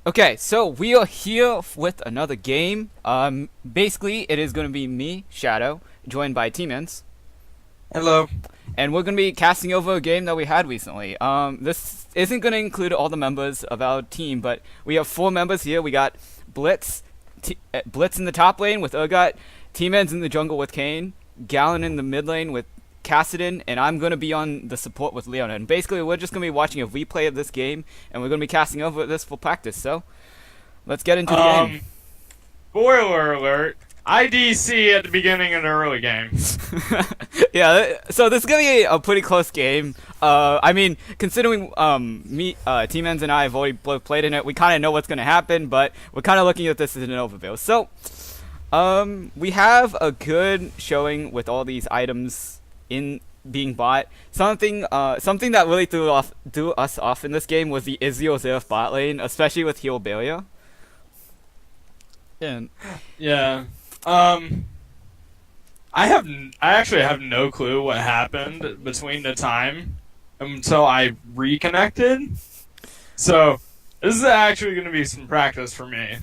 Okay, so we are here with another game. Basically, it is going to be me, Shadow, joined by Tmanz, Hello. and we're going to be casting over a game that we had recently. This isn't going to include all the members of our team, but we have 4 members here. We got Blitz, Blitz in the top lane with Urgot, Tmanz in the jungle with Kane, Gallon in the mid lane with Cassidon, and I'm going to be on the support with Leona. And basically, we're just going to be watching a replay of this game, and we're going to be casting over this for practice. So, let's get into the game. Spoiler alert. IDC at the beginning of the early game. Yeah, so this is going to be a pretty close game. I mean, considering Tmanz and I have already both played in it, we kind of know what's going to happen, but we're kind of looking at this as an overview. So, we have a good showing with all these items in being bought. Something that really threw us off in this game was the Ezreal Xerath bot lane, especially with heal barrier. And Yeah. I actually have no clue what happened between the time until I reconnected. So this is actually going to be some practice for me.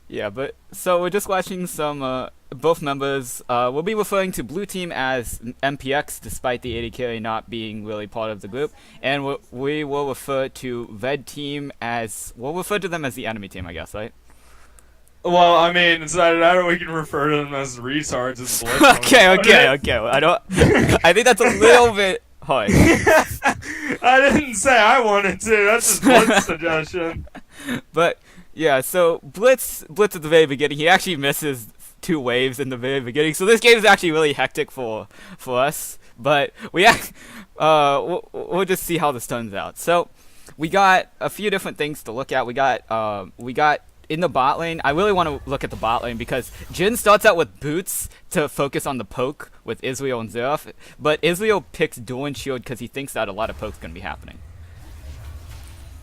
yeah, but so we're just watching some both members. We'll be referring to blue team as MPX, despite the AD carry not being really part of the group, and we will refer to red team as we'll refer to them as the enemy team, I guess, right? Well, I mean, it's either that or we can refer to them as retards as Blitz. Okay. I don't. I think that's a little bit hard. I didn't say I wanted to. That's just Blitz's suggestion. But yeah, so Blitz at the very beginning, he actually misses 2 waves in the very beginning. So this game is actually really hectic for us. But we'll just see how this turns out. So we got a few different things to look at. We got in the bot lane. I really want to look at the bot lane because Jhin starts out with boots to focus on the poke with Ezreal and Xerath, but Ezreal picks dual and shield because he thinks that a lot of poke's gonna be happening.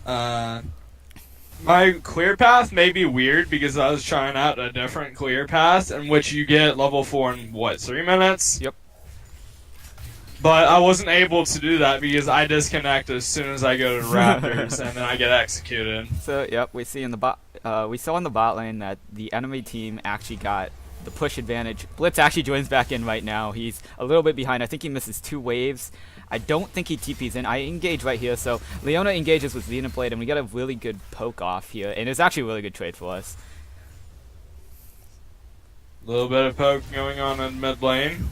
My clear path may be weird because I was trying out a different clear path in which you get level 4 in, what, 3 minutes? Yep. But I wasn't able to do that because I disconnect as soon as I go to Raptors and then I get executed. So yep, we saw in the bot lane that the enemy team actually got the push advantage. Blitz actually joins back in right now. He's a little bit behind. I think he misses 2 waves. I don't think he TPs in. I engage right here, so Leona engages with Xenoblade, and we got a really good poke off here, and it's actually a really good trade for us. A little bit of poke going on in mid lane.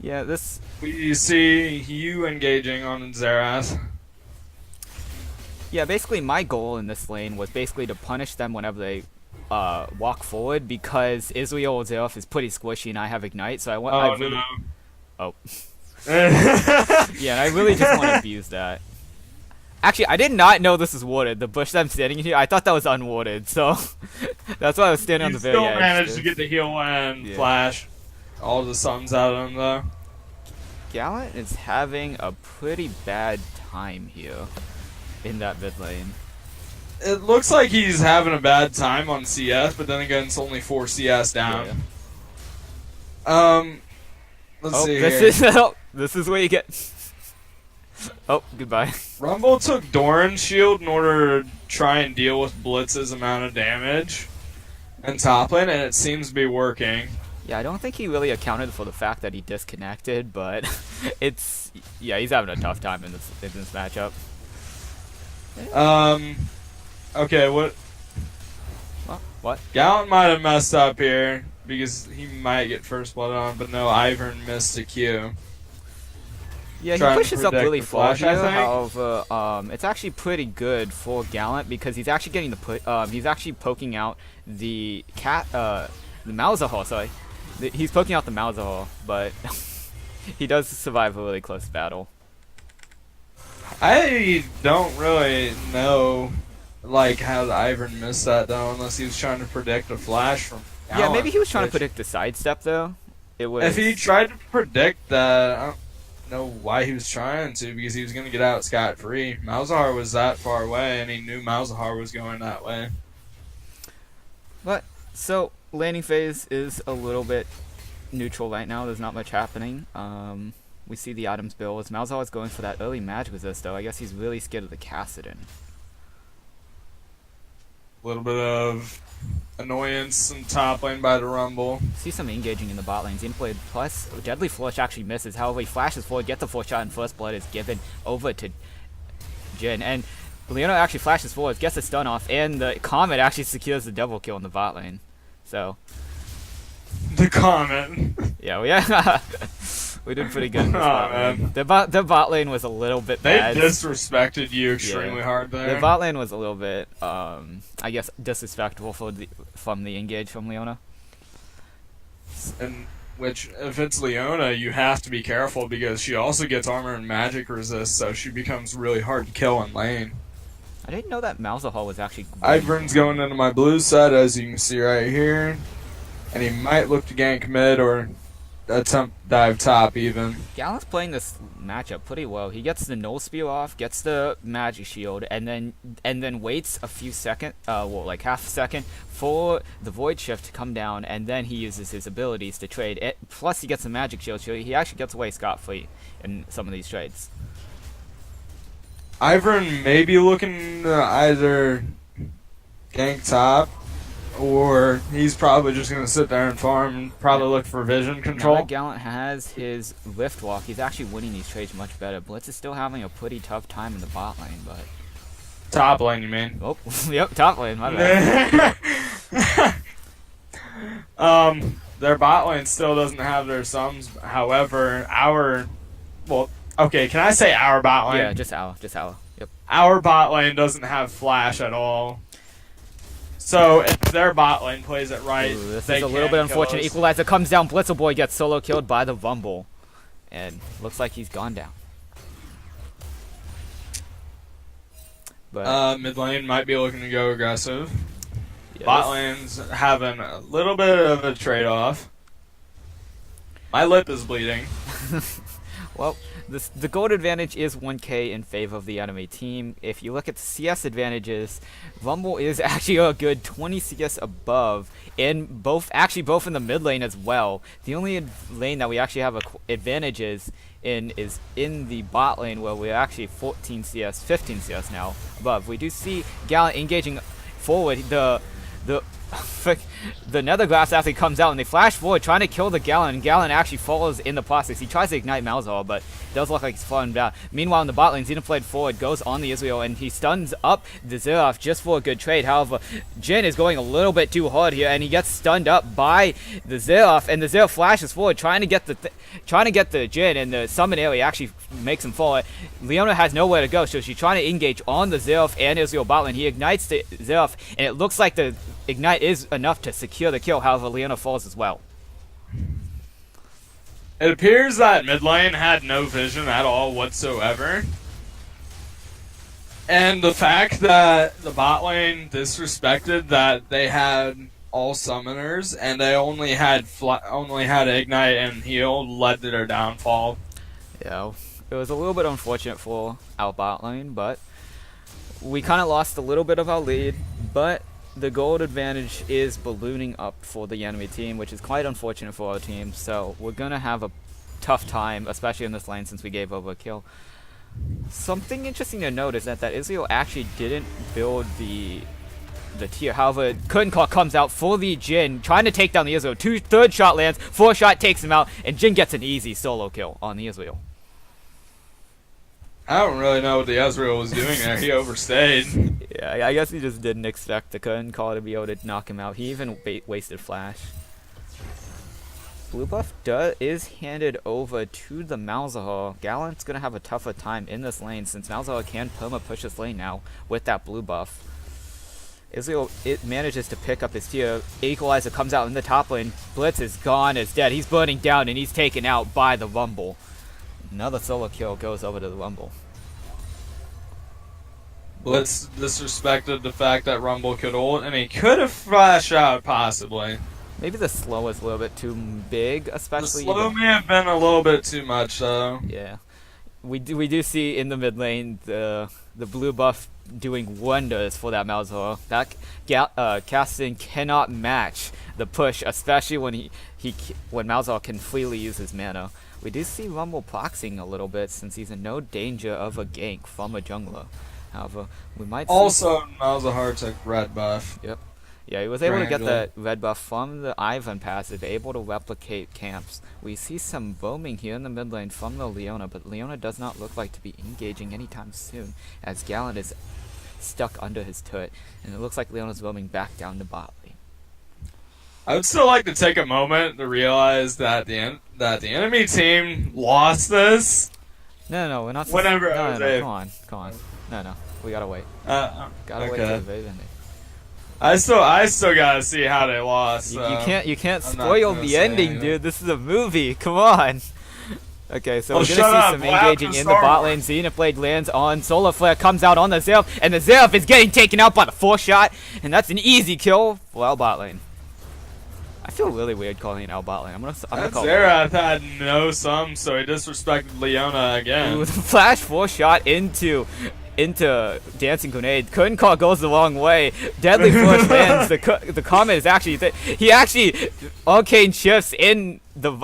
Yeah, this. We see you engaging on Xerath. Yeah, basically my goal in this lane was basically to punish them whenever they walk forward because Ezreal Xerath is pretty squishy and I have Ignite, so No. Oh. Yeah, and I really just want to abuse that. Actually, I did not know this was warded. The bush that I'm standing in here, I thought that was unwarded, so that's why I was standing on the very edge. You still managed to get the heal and flash all the suns out of him, though. Gallant is having a pretty bad time here in that mid lane. It looks like he's having a bad time on CS, but then again, it's only 4 CS down. Yeah. Let's see This is where you get. Oh, goodbye. Rumble took Doran's shield in order to try and deal with Blitz's amount of damage in top lane, and it seems to be working. Yeah, I don't think he really accounted for the fact that he disconnected, but he's having a tough time in this matchup. Okay, what? What? Gallant might have messed up here because he might get first blood on, but no, Ivern missed a Q. Yeah, he pushes up really far here. However, it's actually pretty good for Gallant because he's actually getting he's actually poking out the Malzahar. Sorry, he's poking out the Malzahar, but he does survive a really close battle. I don't really know, like, how the Ivern missed that though, unless he was trying to predict a flash from Gallant. Yeah, maybe he was trying to predict the sidestep though. If he tried to predict that, I don't know why he was trying to, because he was going to get out scot-free. Malzahar was that far away, and he knew Malzahar was going that way. But so landing phase is a little bit neutral right now. There's not much happening. We see the items bill as Malzahar is going for that early magic resist, though. I guess he's really scared of the Cassidon. little bit of annoyance and top lane by the Rumble. See some engaging in the bot lane. Xenoblade plus Deadly Flush actually misses. However, he flashes forward, gets the 4 shot, and First Blood is given over to Jin. And Leona actually flashes forward, gets a stun off, and the Comet actually secures the double kill in the bot lane. So The Comet. yeah, we did pretty good in this Oh, bot lane. The bot lane was a little bit They bad. disrespected you extremely hard there. The bot lane was a little bit, I guess, disrespectful from the engage from Leona. And which, if it's Leona, you have to be careful because she also gets armor and magic resist, so she becomes really hard to kill in lane. I didn't know that Malzahar was actually Ivern's going into my blue side, as you can see right here. And he might look to gank mid or attempt dive top even. Gallant's playing this matchup pretty well. He gets the null spear off, gets the magic shield, and then waits a few seconds, like half a second, for the void shift to come down, and then he uses his abilities to trade. Plus, he gets the magic shield, so he actually gets away scot-free in some of these trades. Ivern may be looking to either gank top, or he's probably just going to sit there and farm and probably look for vision Now control. that Gallant has his lift walk, he's actually winning these trades much better. Blitz is still having a pretty tough time in the bot lane, but... Top lane, you mean? Oh, yep, top lane, my bad. Their bot lane still doesn't have their sums. However, okay, can I say our bot lane? Yeah, just Owl. Yep. Our bot lane doesn't have flash at all. So if their bot lane plays it right, Ooh, this they is a little can bit kill unfortunate. us. Equalizer comes down. Blitzerboy gets solo killed by the Vumble. And looks like he's gone down. But Mid lane might be looking to go aggressive. yeah, Bot lane's having a little bit of a trade-off. My lip is bleeding. well, the gold advantage is 1k in favor of the enemy team. If you look at the CS advantages, Vumble is actually a good 20 CS above in both in the mid lane as well. The only lane that we actually have advantages in is in the bot lane, where we're actually 14 CS, 15 CS now above. We do see Gallant engaging forward. The Netherglass actually comes out and they flash forward trying to kill the Gallant, and Gallant actually follows in the process. He tries to ignite Malzahar, but it does look like he's falling down. Meanwhile, in the bot lane, Xenoblade forward goes on the Israel and he stuns up the Xerath just for a good trade. However, Jin is going a little bit too hard here and he gets stunned up by the Xerath, and the Xerath flashes forward trying to get the Jin, and the summon area actually makes him fall. Leona has nowhere to go, so she's trying to engage on the Xerath and Israel bot lane. He ignites the Xerath and it looks like the ignite is enough to secure the kill. However, Leona falls as well. It appears that mid lane had no vision at all whatsoever. And the fact that the bot lane disrespected that they had all summoners and they only had ignite and heal led to their downfall. Yeah, it was a little bit unfortunate for our bot lane, but we kind of lost a little bit of our lead, but the gold advantage is ballooning up for the enemy team, which is quite unfortunate for our team, so we're going to have a tough time, especially in this lane, since we gave over a kill. Something interesting to note is that Israel actually didn't build the tier. However, Curtain Call comes out for the Jin, trying to take down the Israel. Third shot lands, 4th shot takes him out, and Jin gets an easy solo kill on the Israel. I don't really know what the Ezreal was doing there. He overstayed. Yeah, I guess he just didn't expect the Curtain Call to be able to knock him out. He even wasted flash. Blue buff is handed over to the Malzahar. Gallant's going to have a tougher time in this lane since Malzahar can perma push this lane now with that blue buff. Israel manages to pick up his tier. Equalizer comes out in the top lane. Blitz is gone, is dead. He's burning down and he's taken out by the Rumble. Another solo kill goes over to the Rumble. Blitz disrespected the fact that Rumble could ult, and he could have flashed out possibly. Maybe the slow was a little bit too big, The especially. slow may have been a little bit too much though. Yeah, we do see in the mid lane the blue buff doing wonders for that Malzahar. That casting cannot match the push, especially when when Malzahar can freely use his mana. We do see Rumble proxying a little bit since he's in no danger of a gank from a jungler. However, we might see. Also, Malzahar took red buff. Yep. Yeah, he was able to get Triangle. the red buff from the Ivan passive, able to replicate camps. We see some roaming here in the mid lane from the Leona, but Leona does not look like to be engaging anytime soon, as Gallant is stuck under his turret, and it looks like Leona's roaming back down to bot lane. I would still like to take a moment to realize that the enemy team lost this. No, we're not. Whenever no, I was no, come on. No, we gotta wait. Gotta wait okay. till the very end. I still gotta see how they lost. You can't I'm not spoil gonna the say ending, anything. dude. This is a movie. Come on. Okay, so Oh, we're gonna shut see up. some What happened engaging to in the Star bot Wars? lane. Xenoblade lands on Solar Flare, comes out on the Zerf, and the Zerf is getting taken out by the 4-shot, and that's an easy kill for L bot lane. I feel really weird calling it L bot lane. I'm gonna That call Xerath had no sum, so he disrespected Leona it. again. With a flash 4-shot into Dancing Grenade. Couldn't call goes the wrong way. Deadly Force lands. The comment is actually he actually arcane shifts in the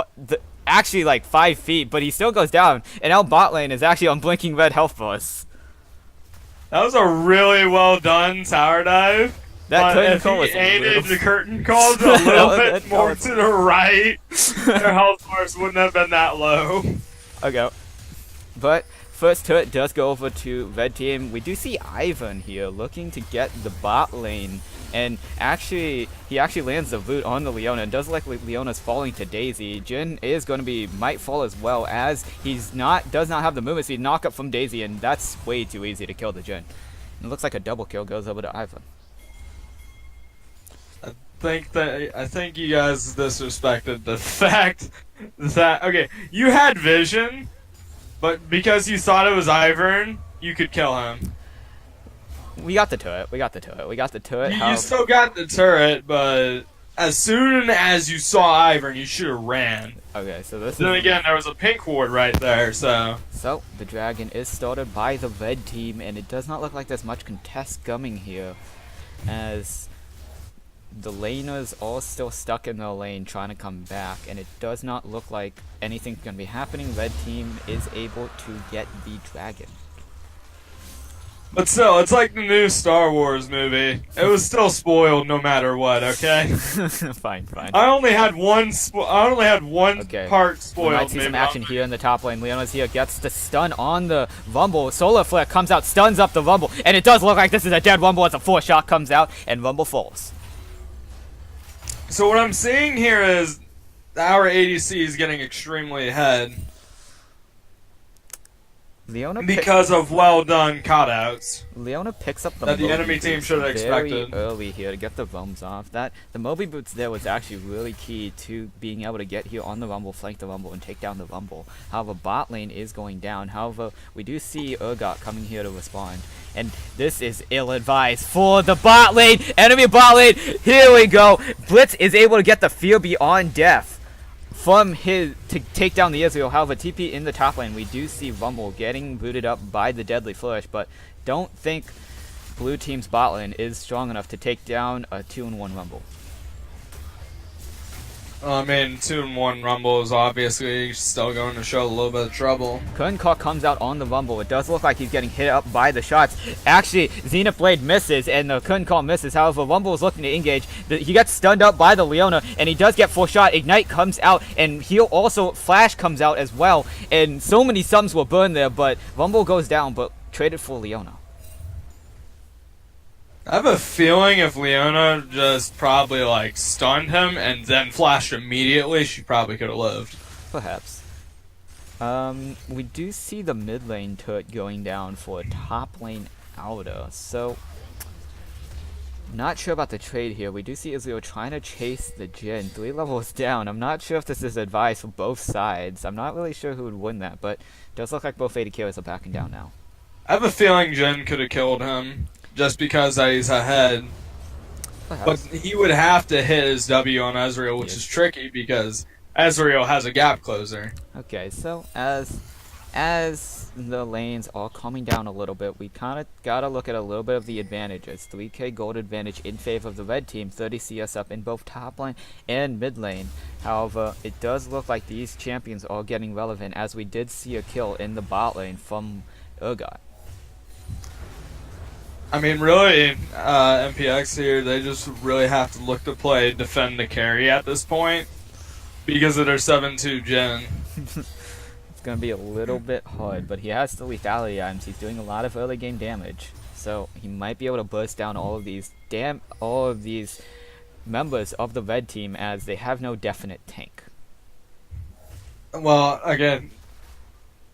actually like 5 feet, but he still goes down. And L bot lane is actually on blinking red health bars. That was a really well done tower dive. That curtain if call he was aided little. the curtain calls a little That bit call more was- to the right, their health bars wouldn't have been that low. Okay. But first turret does go over to red team. We do see Ivan here looking to get the bot lane. And he actually lands the boot on the Leona. It does look like Leona's falling to Daisy. Jin is going to might fall as well, as does not have the movement speed. Knock up from Daisy, and that's way too easy to kill the Jin. And it looks like a double kill goes over to Ivan. I think you guys disrespected the fact that you had vision, but because you thought it was Ivern, you could kill him. We got the turret. You still got the turret, but as soon as you saw Ivern, you should have ran. Okay, so this Then is... again, there was a pink ward right there, so... So, the dragon is started by the red team, and it does not look like there's much contest coming here, as the laners all still stuck in their lane trying to come back, and it does not look like anything's going to be happening. Red team is able to get the dragon. But still, it's like the new Star Wars movie. It was still spoiled no matter what, okay? Fine. I only had one Okay. part We spoiled. might see some maybe. action here in the top lane. Leona's here, gets the stun on the Rumble. Solar Flare comes out, stuns up the Rumble, and it does look like this is a dead Rumble as a 4-shot comes out, and Rumble falls. So what I'm seeing here is our ADC is getting extremely ahead Leona because of well done cutouts. Leona picks up the That the Moby enemy team boots should have very expected. early here to get the Rums off. The Moby boots there was actually really key to being able to get here on the Rumble, flank the Rumble, and take down the Rumble. However, bot lane is going down. However, we do see Urgot coming here to respond. And this is ill-advised for the bot lane. Enemy bot lane. Here we go. Blitz is able to get the Fear Beyond Death from to take down the Israel. However, TP in the top lane, we do see Rumble getting booted up by the Deadly Flourish, but don't think blue team's bot lane is strong enough to take down a 2-in-1 Rumble. I mean, 2-in-1 Rumble is obviously still going to show a little bit of trouble. Kunkok comes out on the Rumble. It does look like he's getting hit up by the shots. Actually, Xenoblade misses, and the Kunkok misses. However, Rumble is looking to engage. He gets stunned up by the Leona, and he does get 4-shot. Ignite comes out, and he'll also Flash comes out as well. And so many sums were burned there, but Rumble goes down, but traded for Leona. I have a feeling if Leona just probably like stunned him and then flashed immediately, she probably could have lived. Perhaps. We do see the mid lane turret going down for a top lane outer, so not sure about the trade here. We do see Israel trying to chase the Jin 3 levels down. I'm not sure if this is advice for both sides. I'm not really sure who would win that, but it does look like both AD carries are backing down now. I have a feeling Jin could have killed him just because he's ahead. But he would have to hit his W on Ezreal, which is tricky because Ezreal has a gap closer. Okay, so as the lanes are calming down a little bit, we kind of gotta look at a little bit of the advantages. 3k gold advantage in favor of the red team, 30 CS up in both top lane and mid lane. However, it does look like these champions are getting relevant, as we did see a kill in the bot lane from Urgot. I mean, really, MPX here, they just really have to look to play defend the carry at this point because of their 7-2 gen. It's gonna be a little bit hard, but he has the lethality items. He's doing a lot of early game damage, so he might be able to burst down all of these members of the red team as they have no definite tank. Well, again,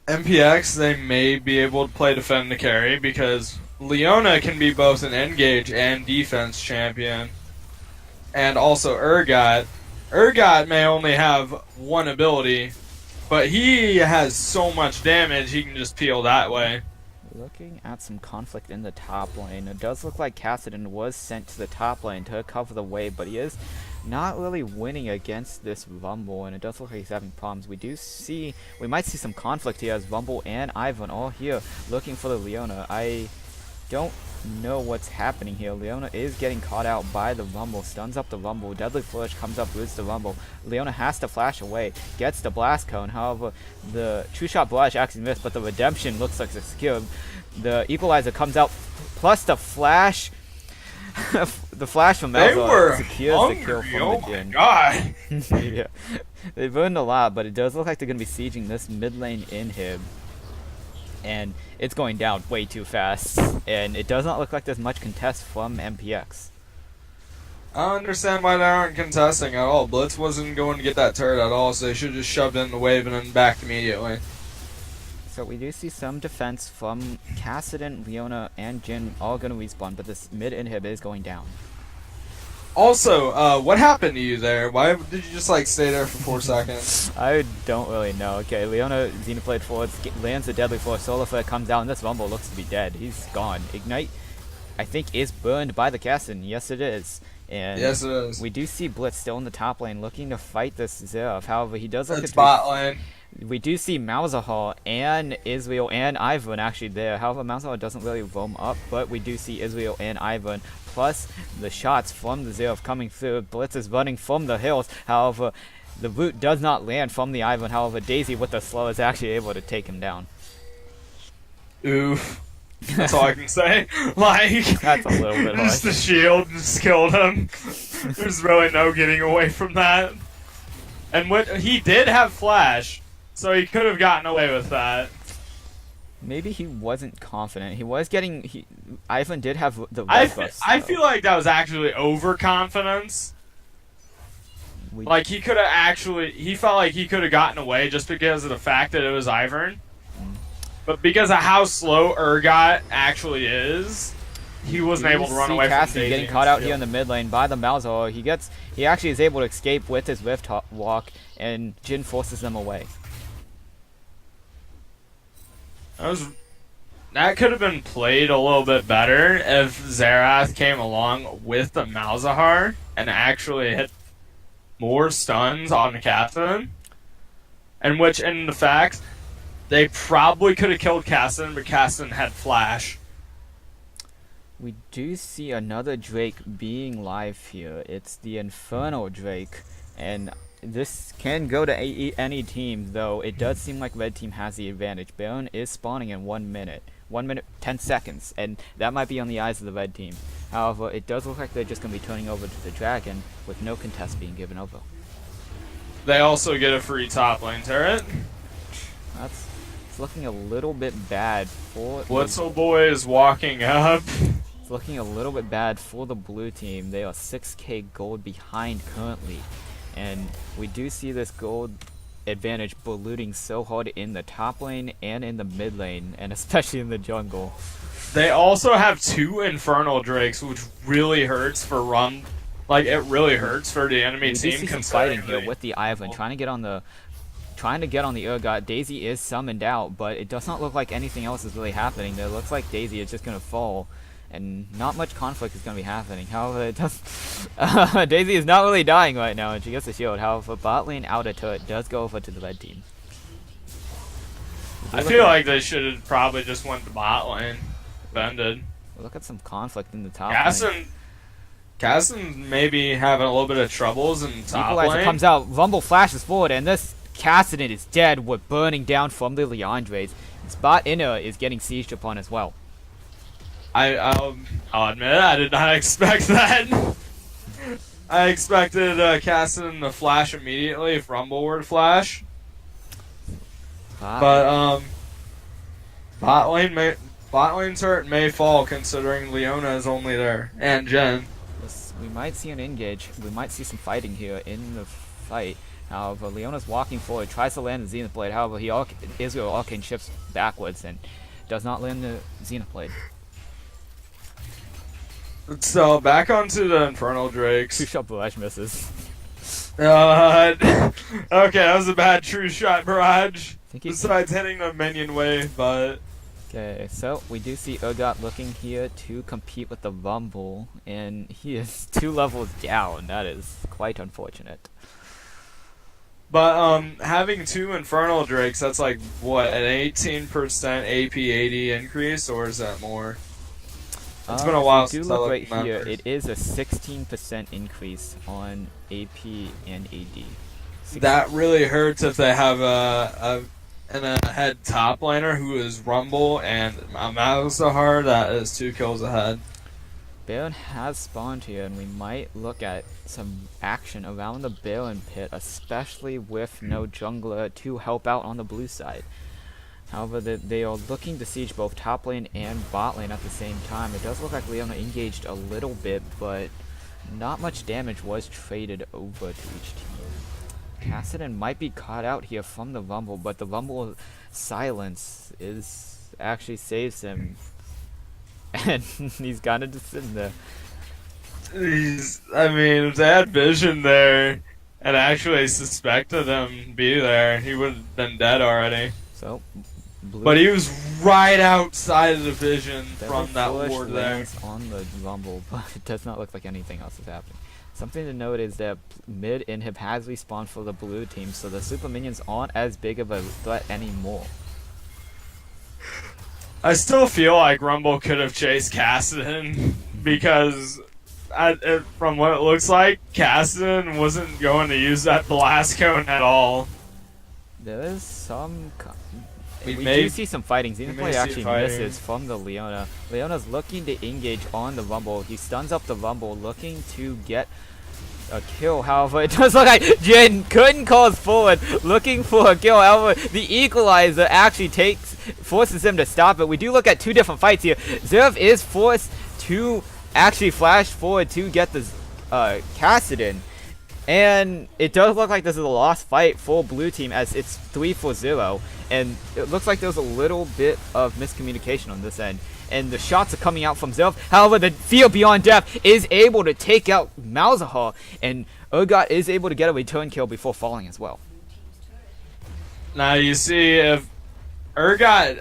MPX, they may be able to play defend the carry because Leona can be both an engage and defense champion. And also Urgot. Urgot may only have one ability, but he has so much damage he can just peel that way. Looking at some conflict in the top lane, it does look like Kassadin was sent to the top lane to cover the wave, but he is not really winning against this Rumble, and it does look like he's having problems. We might see some conflict here as Rumble and Ivan all here looking for the Leona. I don't know what's happening here. Leona is getting caught out by the Rumble, stuns up the Rumble, Deadly Flourish comes up, roots the Rumble. Leona has to flash away, gets the Blast Cone, however, the True Shot Barrage actually missed, but the Redemption looks like it's secured. The Equalizer comes out, plus the Flash, the Flash from Malzahar secures the kill from the Jin. God! Yeah, they burned a lot, but it does look like they're going to be sieging this mid lane inhib. And it's going down way too fast, and it does not look like there's much contest from MPX. I don't understand why they aren't contesting at all. Blitz wasn't going to get that turret at all, so they should have just shoved in the wave and then backed immediately. So we do see some defense from Kassadin, Leona, and Jin all going to respawn, but this mid inhib is going down. Also, what happened to you there? Why did you just like stay there for 4 seconds? I don't really know. Okay, Leona Xenoblade forwards, lands a Deadly Force, Solar Flare comes down, and this Rumble looks to be dead. He's gone. Ignite, I think, is burned by the Kassadin. Yes, it is. And yes, it is. We do see Blitz still in the top lane looking to fight this Zeraf. However, he does look at bot lane. We do see Malzahar and Israel and Ivan actually there. However, Malzahar doesn't really roam up, but we do see Israel and Ivan. Plus, the shots from the Zeraf coming through. Blitz is running from the hills. However, the root does not land from the Ivan. However, Daisy with the slow is actually able to take him down. Oof. That's all I can say. Like, that's a little bit hard. Just the shield just killed him. There's really no getting away from that. And what he did have flash, so he could have gotten away with that. Maybe he wasn't confident. He was getting. Ivan did have the red bust. I feel like that was actually overconfidence. Like he could have actually. He felt like he could have gotten away just because of the fact that it was Ivern. But because of how slow Urgot actually is, he wasn't able to run away from Daisy. Getting caught out here in the mid lane by the Malzahar. He actually is able to escape with his Rift Walk, and Jin forces them away. That could have been played a little bit better if Xerath came along with the Malzahar and actually hit more stuns on the Kassadin. And which, in the fact, they probably could have killed Kassadin, but Kassadin had flash. We do see another Drake being live here. It's the Infernal Drake, and this can go to any team, though it does seem like red team has the advantage. Baron is spawning in 1 minute. 1 minute, 10 seconds, and that might be on the eyes of the red team. However, it does look like they're just going to be turning over to the Dragon with no contest being given over. They also get a free top lane turret. It's looking a little bit bad for... Blitzel Boy is walking up. It's looking a little bit bad for the blue team. They are 6k gold behind currently. And we do see this gold advantage ballooning so hard in the top lane and in the mid lane, and especially in the jungle. They also have 2 Infernal Drakes, which really hurts for run. Like, it really hurts for the enemy team. We do see some fighting here with the Ivan, trying to get on the Urgot. Daisy is summoned out, but it does not look like anything else is really happening. It looks like Daisy is just going to fall, and not much conflict is going to be happening. However, it does. Daisy is not really dying right now, and she gets a shield. However, bot lane outer turret does go over to the red team. I feel like they should have probably just went to bot lane. Bended. Look at some conflict in the top lane. Kassadin maybe having a little bit of troubles in top Equalizer lane. comes out, Rumble flashes forward, and this Kassadin is dead with burning down from the Leandres. His bot inner is getting sieged upon as well. I'll admit I did not expect that. I expected Cassidy to flash immediately if Rumble were to flash. But bot lane turret may fall considering Leona is only there and Jen. We might see an engage. We might see some fighting here in the fight. However, Leona's walking forward, tries to land the Zenith Blade. However, Israel Arcane shifts backwards and does not land the Zenith Blade. So back onto the Infernal Drakes. Two-shot barrage misses. Okay, that was a bad true shot barrage. Besides hitting the minion wave, but... Okay, so we do see Urgot looking here to compete with the Rumble, and he is 2 levels down. That is quite unfortunate. But having 2 Infernal Drakes, that's like, what, an 18% AP 80 increase, or is that more? It's been a while since I looked right here. It is a 16% increase on AP and AD. That really hurts if they have a head top laner who is Rumble and Malzahar that is 2 kills ahead. Baron has spawned here, and we might look at some action around the Baron pit, especially with no jungler to help out on the blue side. However, they are looking to siege both top lane and bot lane at the same time. It does look like Leona engaged a little bit, but not much damage was traded over to each team. Cassidy might be caught out here from the Rumble, but the Rumble silence actually saves him. And he's kind of just sitting there. I mean, if they had vision there and actually suspected him be there, he would have been dead already. So, but he was right outside of the vision from that ward there. On the Rumble, but it does not look like anything else is happening. Something to note is that mid inhib has respawned for the blue team, so the super minions aren't as big of a threat anymore. I still feel like Rumble could have chased Cassidy because, from what it looks like, Cassidy wasn't going to use that blast cone at all. There is some... We do see some fighting. Xenoblade actually misses from the Leona. Leona's looking to engage on the Rumble. He stuns up the Rumble, looking to get a kill. However, it does look like Jin couldn't cause forward, looking for a kill. However, the equalizer actually forces him to stop it. We do look at 2 different fights here. Zerv is forced to actually flash forward to get the Cassidy. And it does look like this is a lost fight for blue team as it's 3-0. And it looks like there's a little bit of miscommunication on this end. And the shots are coming out from Zerv. However, the Fear Beyond Death is able to take out Malzahar. And Urgot is able to get a return kill before falling as well. Now you see if Urgot,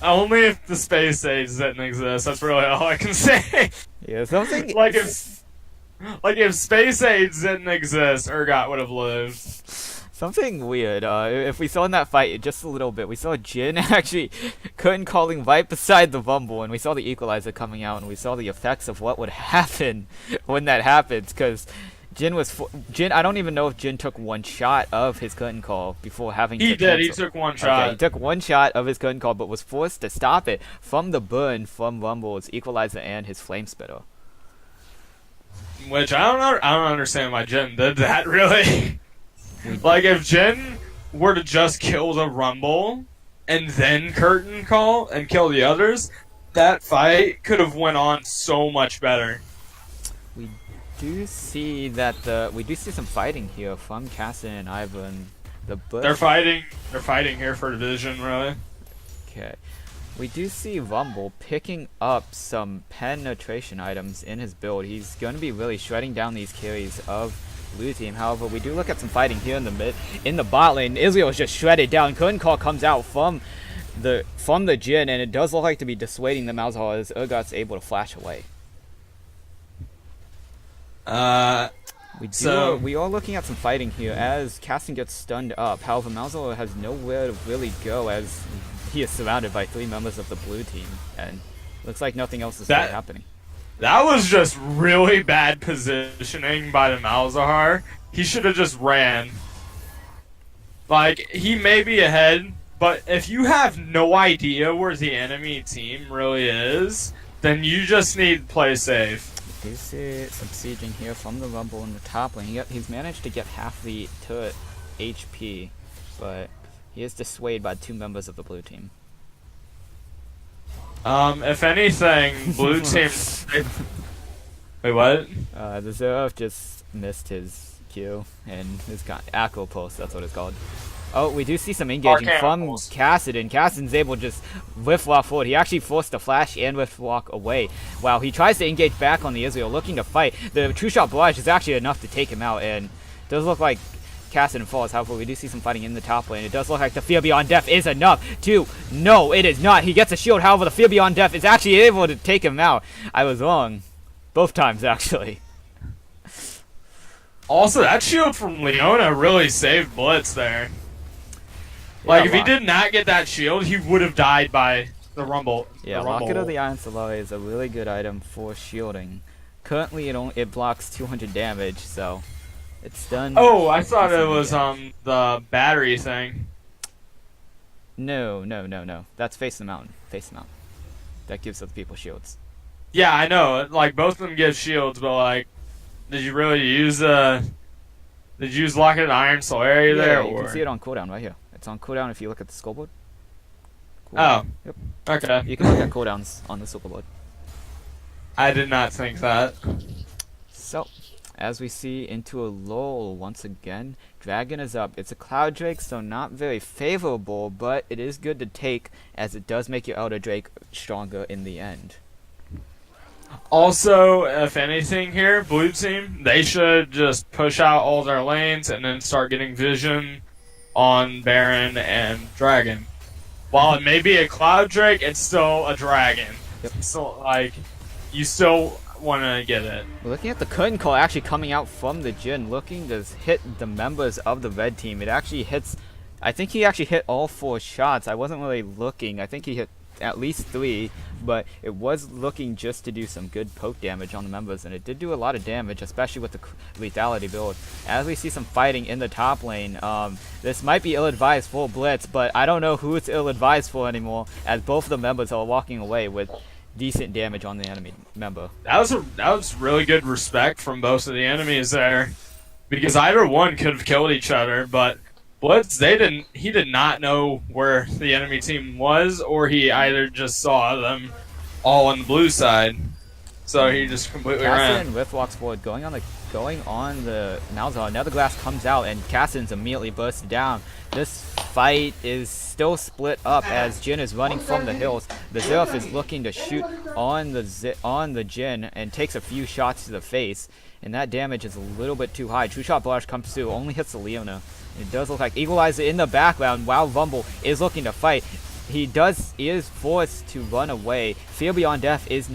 only if the space age didn't exist. That's really all I can say. Yeah, something... like if Space Age didn't exist, Urgot would have lived. Something weird. If we saw in that fight just a little bit, we saw Jin actually couldn't calling right beside the Rumble, and we saw the equalizer coming out, and we saw the effects of what would happen when that happens. Because Jin I don't even know if Jin took 1 shot of his curtain call before having to cancel. He took 1 shot. Okay, he took 1 shot of his curtain call, but was forced to stop it from the burn from Rumble's equalizer and his flame spitter. Which I don't understand why Jin did that, really. Like, if Jin were to just kill the Rumble and then curtain call and kill the others, that fight could have went on so much better. We do see that we do see some fighting here from Cassidy and Ivan. They're fighting here for division, really. Okay. We do see Rumble picking up some penetration items in his build. He's going to be really shredding down these carries of blue team. However, we do look at some fighting here in the mid. In the bot lane, Israel is just shredded down. Curtain call comes out from the Jin, and it does look like to be dissuading the Malzahar as Urgot's able to flash away. We are looking at some fighting here as Cassidy gets stunned up. However, Malzahar has nowhere to really go as he is surrounded by 3 members of the blue team, and looks like nothing else is really happening. That was just really bad positioning by the Malzahar. He should have just ran. Like, he may be ahead, But if you have no idea where the enemy team really is, then you just need to play safe. You see some sieging here from the Rumble in the top lane. He's managed to get half the turret HP, but he is dissuaded by 2 members of the blue team. If anything, blue team. Wait, what? The Zerf just missed his Q and his Echo Pulse, that's what it's called. Oh, we do see some engaging from Kassadin. Kassadin's able to just whiff walk forward. He actually forced the flash and whiff walk away. While he tries to engage back on the Israel, looking to fight. The true shot barrage is actually enough to take him out, and it does look like Kassadin falls. However, we do see some fighting in the top lane. It does look like the Fear Beyond Death is enough to... No, it is not. He gets a shield. However, the Fear Beyond Death is actually able to take him out. I was wrong. Both times, actually. Also, that shield from Leona really saved Blitz there. Like, if he did not get that shield, he would have died by the Rumble. Yeah, Locket of the Iron Solar is a really good item for shielding. Currently, it blocks 200 damage, so it's done. Oh, I thought it was the battery thing. No. That's Face the Mountain. Face the Mountain. That gives other people shields. Yeah, I know. Like, both of them give shields, but, like, did you really use Locket of the Iron Solaria there? You can see it on cooldown right here. It's on cooldown if you look at the scoreboard. Oh. Yep. Okay. You can look at cooldowns on the scoreboard. I did not think that. So, as we see into a lull once again, Dragon is up. It's a Cloud Drake, so not very favorable, but it is good to take as it does make your Elder Drake stronger in the end. Also, if anything here, blue team, they should just push out all their lanes and then start getting vision on Baron and Dragon. While it may be a Cloud Drake, it's still a Dragon. Yep. So, like, you still want to get it. We're looking at the curtain call actually coming out from the Jhin, looking to hit the members of the red team. It actually hits... I think he actually hit all 4 shots. I wasn't really looking. I think he hit at least 3, but it was looking just to do some good poke damage on the members, and it did do a lot of damage, especially with the lethality build. As we see some fighting in the top lane, this might be ill-advised for Blitz, but I don't know who it's ill-advised for anymore, as both of the members are walking away with decent damage on the enemy member. That was really good respect from both of the enemies there, because either one could have killed each other, but Blitz, he did not know where the enemy team was, or he either just saw them all on the blue side. So he just completely ran. Kassadin with walks forward, going on the Malzahar. Another glass comes out, and Kassadin's immediately bursts down. This fight is still split up as Jhin is running from the hills. The Zerf is looking to shoot on the Jhin and takes a few shots to the face, and that damage is a little bit too high. True Shot Barrage comes through, only hits the Leona. It does look like Equalizer in the background while Rumble is looking to fight. He is forced to run away. Fear Beyond Death does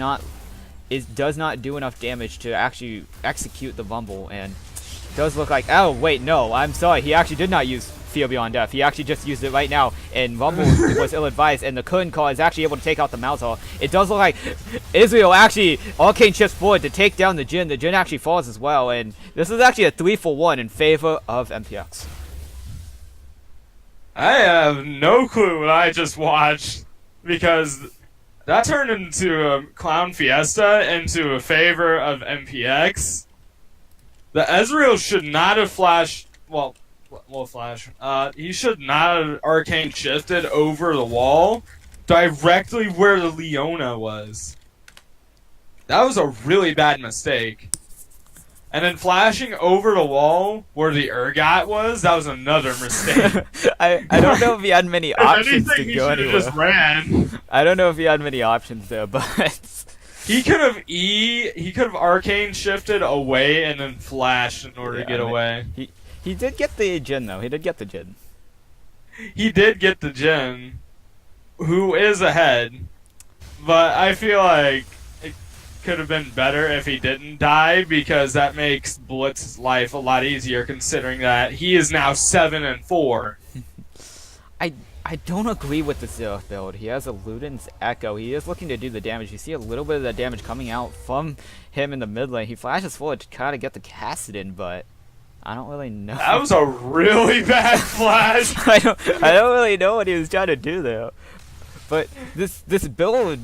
not do enough damage to actually execute the Rumble, and it does look like, oh wait, no, I'm sorry, he actually did not use Fear Beyond Death. He actually just used it right now, and Rumble was ill-advised, and the curtain call is actually able to take out the Malzahar. It does look like Israel actually arcane shifts forward to take down the Jhin. The Jhin actually falls as well, and this is actually a 3-for-1 in favor of MPX. I have no clue what I just watched, because that turned into a clown fiesta into a favor of MPX. The Ezreal should not have flashed. Well, flash. He should not have arcane shifted over the wall directly where the Leona was. That was a really bad mistake. And then flashing over the wall where the Urgot was, that was another mistake. I don't know if he had many options to go anywhere. Just ran. I don't know if he had many options there, but he could have arcane shifted away and then flashed in order to get away. He did get the Jhin though. He did get the Jhin. He did get the Jhin, who is ahead, but I feel like could have been better if he didn't die, because that makes Blitz's life a lot easier, considering that he is now 7-4. I don't agree with the Zerf build. He has a Luden's Echo. He is looking to do the damage. You see a little bit of that damage coming out from him in the mid lane. He flashes forward to try to get the Kassadin, but I don't really know. That was a really bad flash. I don't really know what he was trying to do there. But this build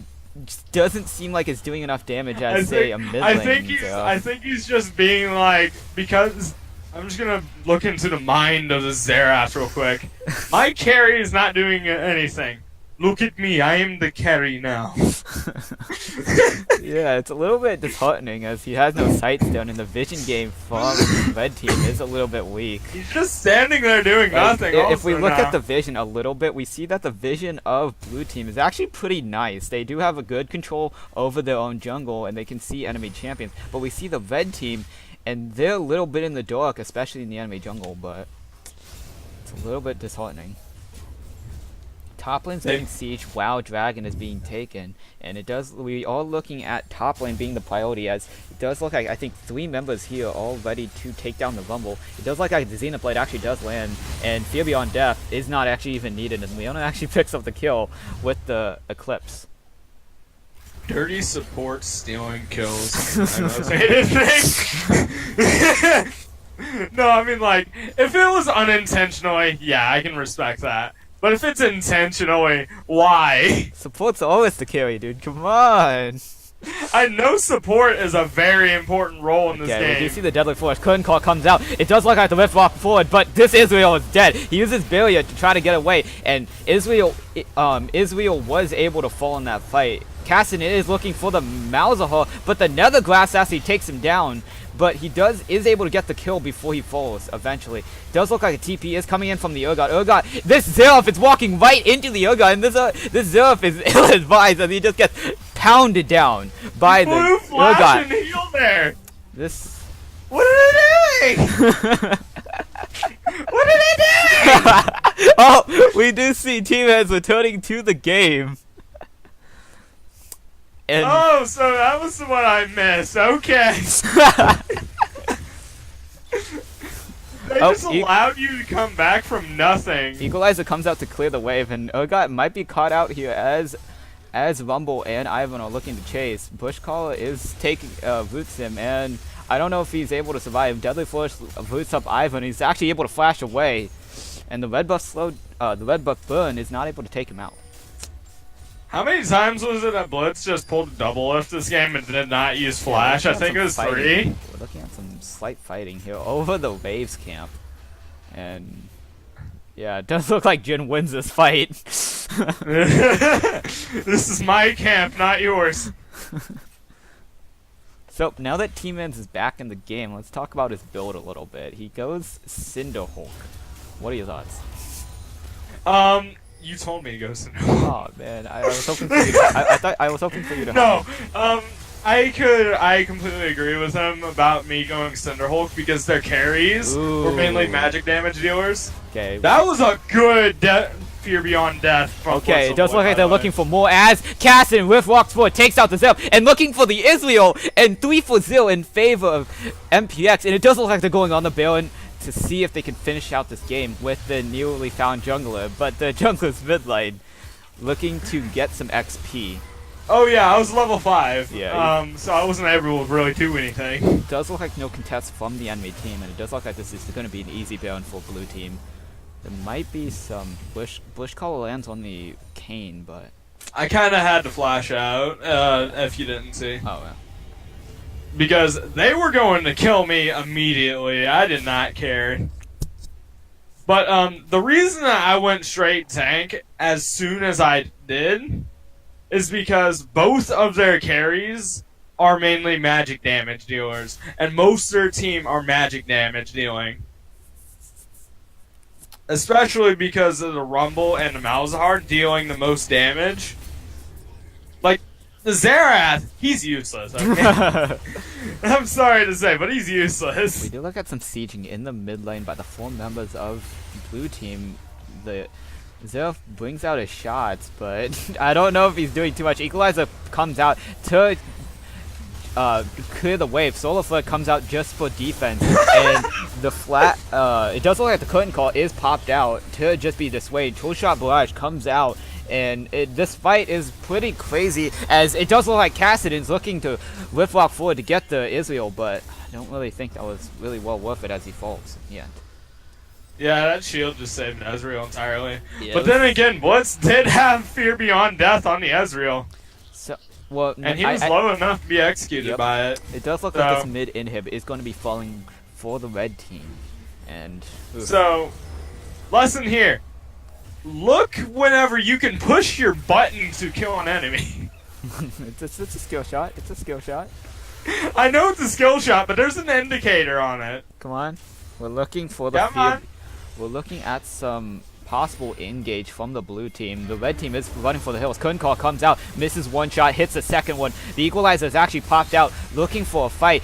just doesn't seem like it's doing enough damage as say a mid lane. I think he's just being like, because I'm just gonna look into the mind of the Xerath real quick. My carry is not doing anything. Look at me, I am the carry now. Yeah, it's a little bit disheartening as he has no sights down and the vision game from the red team is a little bit weak. He's just standing there doing nothing. If we look at the vision a little bit, we see that the vision of blue team is actually pretty nice. They do have a good control over their own jungle and they can see enemy champions. But we see the red team and they're a little bit in the dark, especially in the enemy jungle, but it's a little bit disheartening. Top lane's getting siege while Dragon is being taken, and we are looking at top lane being the priority as it does look like I think 3 members here are all ready to take down the Rumble. It does look like the Zenith Blade actually does land, and Fear Beyond Death is not actually even needed, and Leona actually picks up the kill with the Eclipse. Dirty support stealing kills. I No, I mean like, if it was unintentionally, yeah, I can respect that. But if it's intentionally, why? Support's always the carry, dude. Come on. I know support is a very important role in this game. Okay, you see the Deadly Force. Curtain Call comes out. It does look like the Rift walk forward, but this Israel is dead. He uses Barrier to try to get away, and Israel was able to fall in that fight. Cassin is looking for the Malzahar, but the Nether Glass actually takes him down. But he is able to get the kill before he falls eventually. Does look like a TP is coming in from the Urgot. This Xerath is walking right into the Urgot, and this Xerath is ill-advised as he just gets pounded down by the Urgot. And heal there. This. What are they doing? What are they doing? Oh, we do see Tmanz returning to the game. And oh, so that was what I missed. Okay. They just allowed you to come back from nothing. Equalizer comes out to clear the wave, and Urgot might be caught out here as Rumble and Ivan are looking to chase. Bushcaller is taking roots him, and I don't know if he's able to survive. Deadly Force roots up Ivan. He's actually able to flash away, and the red buff burn is not able to take him out. How many times was it that Blitz just pulled a double lift this game and did not use Flash? I think it was 3. We're looking at some slight fighting here over the Waves camp. And yeah, it does look like Jin wins this fight. This is my camp, not yours. So now that Tmanz is back in the game, let's talk about his build a little bit. He goes Cinderhulk. What are your thoughts? You told me to go Cinderhulk. Oh man, I was hoping for you. I was hoping for you to. No, I completely agree with him about me going Cinderhulk because their carries were mainly magic damage dealers. Okay. That was a good Fear Beyond Death. From okay, it does look like they're looking for more as Cassin with walks forward, takes out the Zip, and looking for the Israel, and 3-0 in favor of MPX, and it does look like they're going on the Baron to see if they can finish out this game with the newly found jungler, but the jungler's mid lane looking to get some XP. Oh yeah, I was level 5. Yeah. So I wasn't able to really do anything. It does look like no contest from the enemy team, and it does look like this is going to be an easy Baron for blue team. There might be some Bushcaller lands on the Kayn, but I kind of had to flash out if you didn't see. Oh yeah. Because they were going to kill me immediately. I did not care. But the reason that I went straight tank as soon as I did is because both of their carries are mainly magic damage dealers. And most of their team are magic damage dealing. Especially because of the Rumble and the Malzahar dealing the most damage. Like, the Xerath, he's useless, okay? I'm sorry to say, but he's useless. We do look at some sieging in the mid lane by the 4 members of blue team. The Xerath brings out his shots, but I don't know if he's doing too much. Equalizer comes out to clear the wave. Solar Flare comes out just for defense, and the it does look like the curtain call is popped out to just be dissuaded. Tool Shot Barrage comes out, And this fight is pretty crazy, as it does look like Kassadin's looking to lift lock forward to get the Israel, but I don't really think that was really well worth it as he falls in the end. Yeah, that shield just saved Ezreal entirely. Yeah, but then again, Blitz did have Fear Beyond Death on the Ezreal. So, well, and he was low enough to be executed by it. It does look like this mid inhib is going to be falling for the red team. And so, lesson here. Look whenever you can push your button to kill an enemy. it's a skill shot. It's a skill shot. I know it's a skill shot, but there's an indicator on it. Come on. We're looking for the We're looking at some possible engage from the blue team. The red team is running for the hills. Curtain Call comes out, misses one shot, hits the second one. The equalizer is actually popped out, looking for a fight.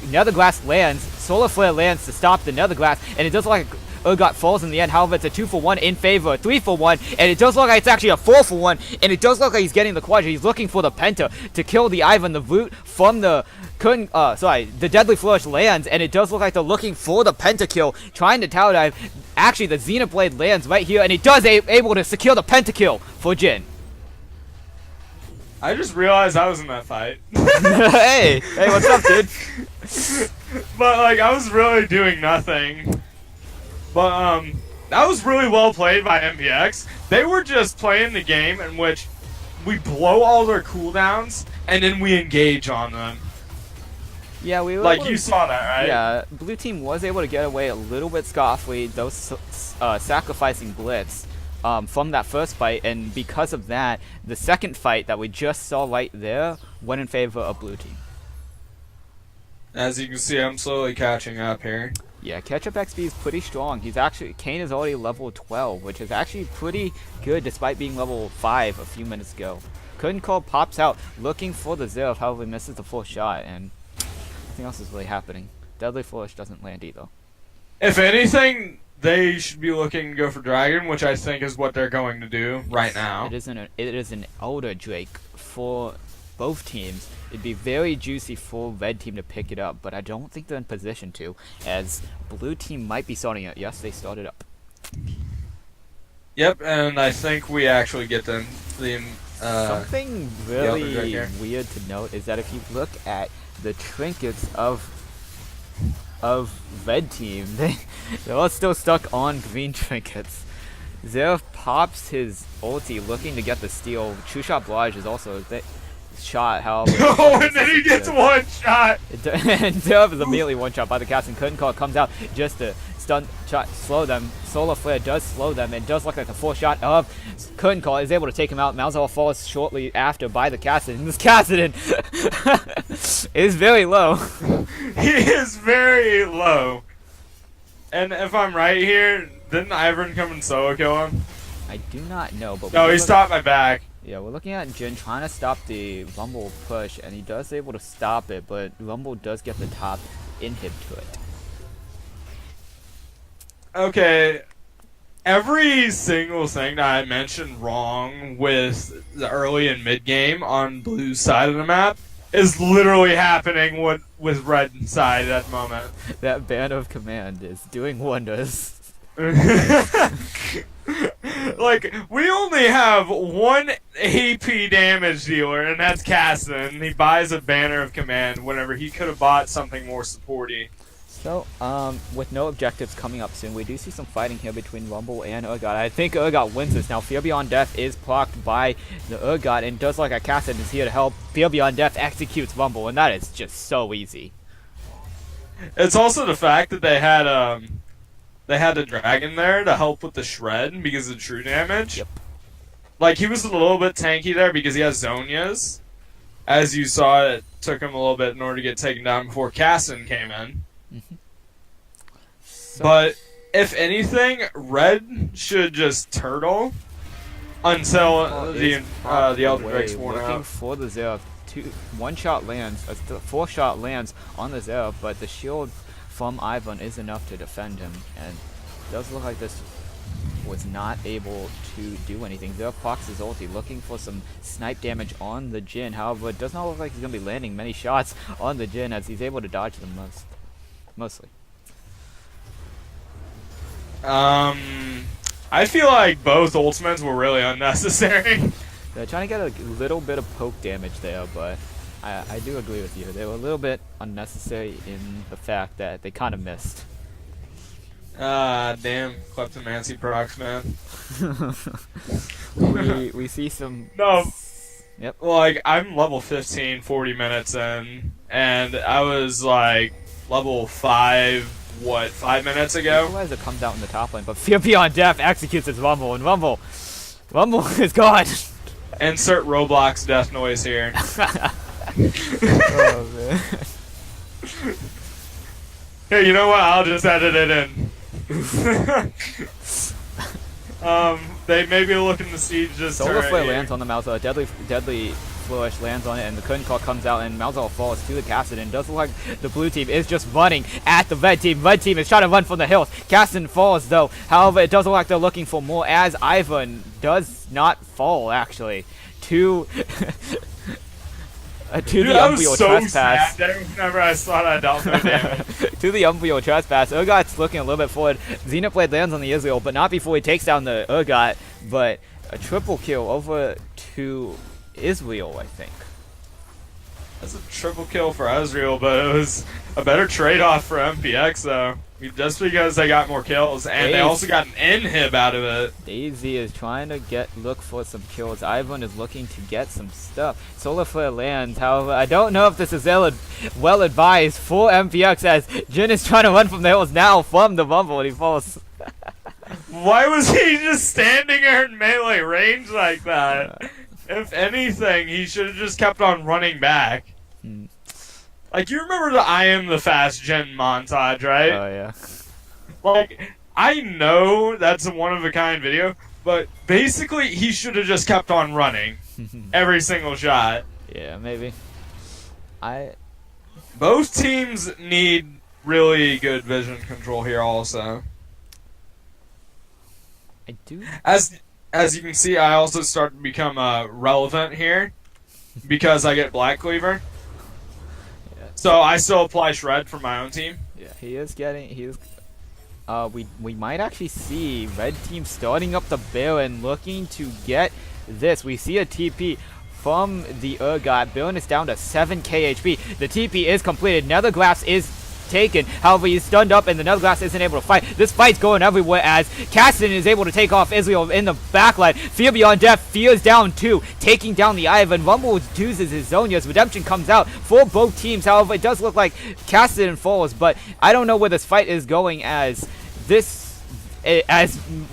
Netherglass lands, Solar Flare lands to stop the Netherglass, and it does look like Urgot falls in the end. However, it's a 2-for-1 in favor of 3-for-1, and it does look like it's actually a 4-for-1, and it does look like he's getting the quadra. He's looking for the penta to kill the Ivan. The root from the the Deadly Flourish lands, and it does look like they're looking for the pentakill, trying to tower dive. Actually, the Xenoblade lands right here, and he does able to secure the pentakill for Jin. I just realized I was in that fight. hey, what's up, dude? But like, I was really doing nothing. But that was really well played by MPX. They were just playing the game in which we blow all their cooldowns and then we engage on them. Yeah, we were like you saw that, right? Yeah, blue team was able to get away a little bit scoffly, though sacrificing Blitz from that first fight, and because of that, the second fight that we just saw right there went in favor of blue team. As you can see, I'm slowly catching up here. Yeah, catch-up XP is pretty strong. Kane is already level 12, which is actually pretty good despite being level 5 a few minutes ago. Curtain Call pops out looking for the Zerf, however misses the full shot, and nothing else is really happening. Deadly Flourish doesn't land either. If anything, they should be looking to go for Dragon, which I think is what they're going to do right now. It is an Elder Drake for both teams. It'd be very juicy for red team to pick it up, but I don't think they're in position to, as blue team might be starting it. Yes, they started up. Yep, and I think we actually get them something really weird to note is that if you look at the trinkets of red team, they're all still stuck on green trinkets. Zerf pops his ulti looking to get the steal. True Shot Barrage is also shot, however. Oh, and then he gets one shot! And Zerf is immediately one shot by the cast, and Curtain Call comes out just to slow them. Solar Flare does slow them, and does look like the full shot of Curtain Call is able to take him out. Malzahar falls shortly after by the Kassadin, and this Kassadin is very low. He is very low. And if I'm right here, didn't Ivern come and solo kill him? I do not know, but no, he stopped my back. Yeah, we're looking at Jin trying to stop the Rumble push, and he does able to stop it, but Rumble does get the top inhib to it. Okay, every single thing that I mentioned wrong with the early and mid game on blue side of the map is literally happening with red side at the moment. That Band of Command is doing wonders. Like, we only have one AP damage dealer, and that's Kassadin. He buys a Banner of Command whenever he could have bought something more supporty. So, with no objectives coming up soon, we do see some fighting here between Rumble and Urgot. I think Urgot wins this. Now, Fear Beyond Death is blocked by the Urgot, and does like a Kassadin is here to help. Fear Beyond Death executes Rumble, and that is just so easy. It's also the fact that they had the dragon there to help with the shred because of true damage. Yep. Like, he was a little bit tanky there because he has Zonias. As you saw, it took him a little bit in order to get taken down before Kassadin came in. But if anything, red should just turtle until the Elder Drake's worn out. Looking for the Zerf. One-shot lands, a four-shot lands on the Zerf, but the shield from Ivan is enough to defend him, and it does look like this was not able to do anything. Zerf procs his ulti, looking for some snipe damage on the Jin. However, it does not look like he's going to be landing many shots on the Jin, as he's able to dodge them mostly. I feel like both ultimates were really unnecessary. They're trying to get a little bit of poke damage there, but I do agree with you. They were a little bit unnecessary in the fact that they kind of missed. Damn, kleptomancy procs, man. we see some. No. Yep. Like, I'm level 15, 40 minutes in, and I was like level 5, 5 minutes ago? Equalizer comes out in the top lane, but Fear Beyond Death executes his Rumble, and Rumble is gone. Insert Roblox death noise here. Oh, man. Hey, you know what? I'll just edit it in. They may be looking to see just Solar Flare lands on the Malzahar. Deadly Flourish lands on it, and the curtain call comes out, and Malzahar falls to the Cassidon. And does look like the blue team is just running at the red team. Red team is trying to run from the hills. Cassidon falls, though. However, it does look like they're looking for more, as Ivan does not fall, actually. To Dude, the I was Umbreon so trespass. sad whenever I saw that dealt no damage. To the Umbreon trespass. Urgot's looking a little bit forward. Xenoblade lands on the Israel, but not before he takes down the Urgot. But a triple kill over to Israel, I think. That's a triple kill for Ezreal, but it was a better trade-off for MPX, though. Just because they got more kills, and they also got an inhib out of it. Daisy is trying to look for some kills. Ivan is looking to get some stuff. Solar Flare lands, however, I don't know if this is well advised for MPX, as Jin is trying to run from the hills now from the Rumble, and he falls. Why was he just standing there in melee range like that? If anything, he should have just kept on running back. Like, you remember the I am the fast gen montage, right? Oh, yeah. Like, I know that's a one-of-a-kind video, but basically he should have just kept on running every single shot. Yeah, maybe. Both teams need really good vision control here also. I do. As you can see, I also start to become relevant here because I get Black Cleaver. So I still apply Shred for my own team. Yeah, we might actually see red team starting up the Baron, looking to get this. We see a TP from the Urgot. Baron is down to 7k HP. The TP is completed. Netherglass is taken. However, he's stunned up, and the Netherglass isn't able to fight. This fight's going everywhere, as Cassidon is able to take off Israel in the backline. Fear Beyond Death, Fear's down too, taking down the Ivan. Rumble chooses his Zonias. Redemption comes out for both teams. However, it does look like Cassidon falls, but I don't know where this fight is going, as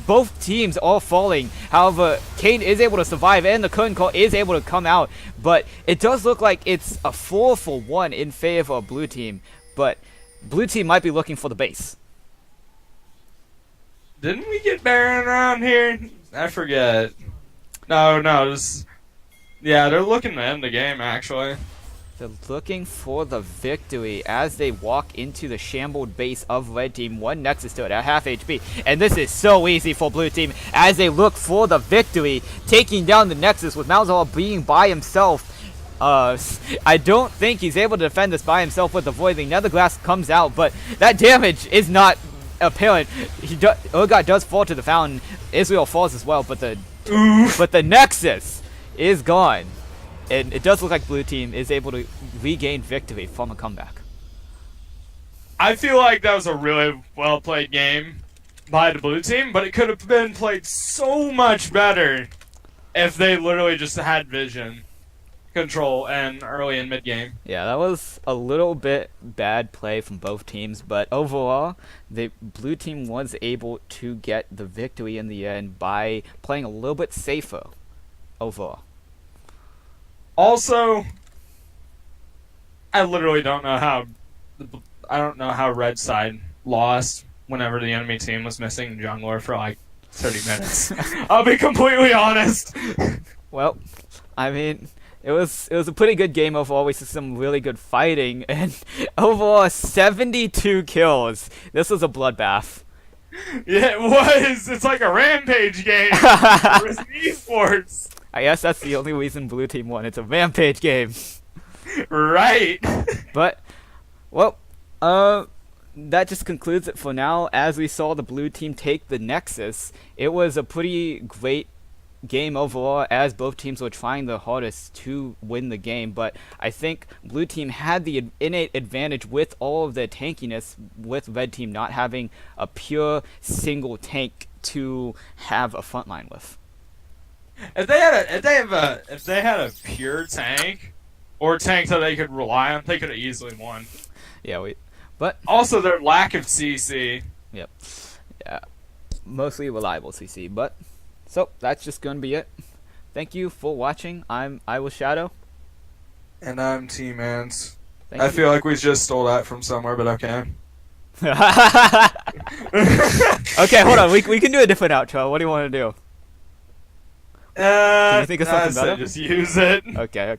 both teams are falling. However, Kane is able to survive, and the curtain call is able to come out, but it does look like it's a 4-for-1 in favor of blue team, but blue team might be looking for the base. Didn't we get Baron around here? I forget. No, yeah, they're looking to end the game, actually. They're looking for the victory as they walk into the shambled base of red team. One Nexus to it at half HP. And this is so easy for blue team as they look for the victory, taking down the Nexus with Malzahar being by himself. I don't think he's able to defend this by himself with the Void. The Netherglass comes out, but that damage is not apparent. Urgot does fall to the fountain. Israel falls as well, but the Nexus is gone. And it does look like blue team is able to regain victory from a comeback. I feel like that was a really well played game by the blue team, but it could have been played so much better if they literally just had vision control and early and mid game. Yeah, that was a little bit bad play from both teams, but overall, the blue team was able to get the victory in the end by playing a little bit safer overall. Also, I literally don't know how red side lost whenever the enemy team was missing jungler for like 30 minutes. I'll be completely honest. Well, I mean, it was a pretty good game overall. We saw some really good fighting, and overall 72 kills. This was a bloodbath. Yeah, it was. It's like a rampage game. It was esports. I guess that's the only reason blue team won. It's a rampage game. Right. But, well, that just concludes it for now. As we saw the blue team take the Nexus, it was a pretty great game overall, as both teams were trying their hardest to win the game. But I think blue team had the innate advantage with all of their tankiness, with red team not having a pure single tank to have a front line with. If they had a pure tank or a tank that they could rely on, they could have easily won. Yeah, but also their lack of CC. Yep. Yeah. Mostly reliable CC, but so that's just gonna be it. Thank you for watching. I was Shadow. And I'm Tmanz. Thank I you. feel like we just stole that from somewhere, but okay. Okay, hold on. We can do a different outro. What do you want to do? Can you think of something better? Just use it. Okay.